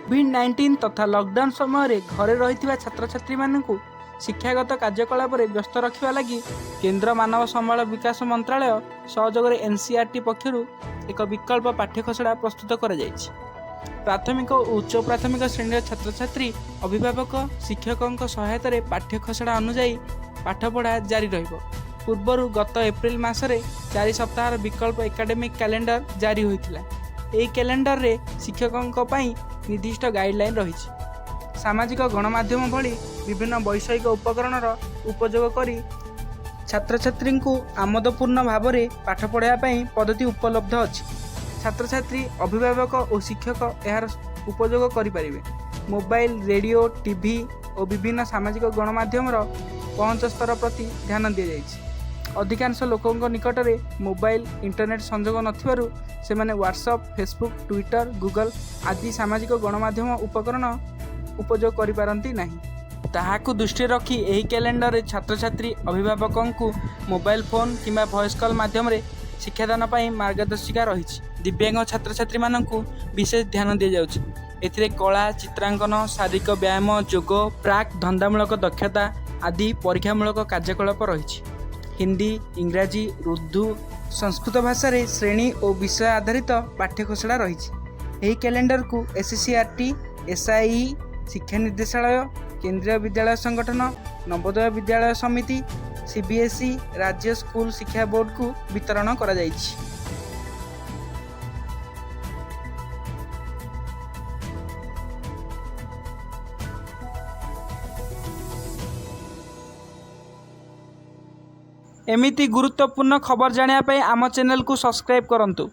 कोविड-19 तथा लॉकडाउन समय घरे रही छात्र छात्री मानू शिक्षागत कार्यकलाप व्यस्त रखा लगी केंद्र मानव संबल विकास मंत्रालय सहयोग एनसीईआरटी पक्षर एक विकल्प पाठ्यखसड़ा प्रस्तुत कर प्राथमिक और उच्च प्राथमिक श्रेणी छात्र छात्री अभिभावक शिक्षकों सहायता पाठ्यखसड़ा अनुजाई पाठपढ़ा जारी रहिबो। पूर्वर गत एप्रिल मासरे 4 सप्ताह विकल्प एकाडेमिक कैलेंडर जारी होइतिला। एही कैलेंडर रे शिक्षकों पई निर्दिष्ट गाइडलाइन रही। सामाजिक गणमाध्यम भली विभिन्न वैषयिक उपकरणर उपयोग करी छात्र छात्री को आमोदपूर्ण भाव में पाठ पढ़ाई पद्धति उपलब्ध अच्छी। छात्र छात्री अभिभावक और शिक्षक यार उपयोग करें। मोबाइल रेडियो टीवी और विभिन्न सामाजिक गणमाध्यम पहुँच स्तर प्रति ध्यान दि जाएगी। अधिकांश लोकों निकट में मोबाइल इंटरनेट संजोग नथिबारु सेमाने व्हाट्सएप फेसबुक ट्विटर गूगल आदि सामाजिक गणमाध्यम उपकरण उपयोग करिपारंती नहीं। ताहाकु दृष्टि रखी एही कैलेंडर रे छात्र छात्री अभिभावकों को मोबाइल फोन किंबा वॉइस कॉल माध्यम रे शिक्षादान पर मार्गदर्शिका रही। दिव्यांग छात्र छात्री मानकु विशेष ध्यान दि जाउछि। एथिरे कला चित्रांकन शारीरिक व्यायाम योग प्राक धंदामूलक दक्षता आदि परीक्षामूलक कार्यकलाप रही। हिंदी इंग्राजी उर्दू संस्कृत भाषा रे श्रेणी और विषय आधारित पाठ्यखसड़ा रही। यही कैलेंडर को एससीईआरटी एसआई शिक्षा निर्देशालय केंद्रीय विद्यालय संगठन नवोदय विद्यालय समिति सीबीएसई राज्य स्कूल शिक्षा बोर्ड को वितरण करा जाइछि। एमिति गुरुत्वपूर्ण खबर जानिया आम चैनल को सब्सक्राइब करंतु।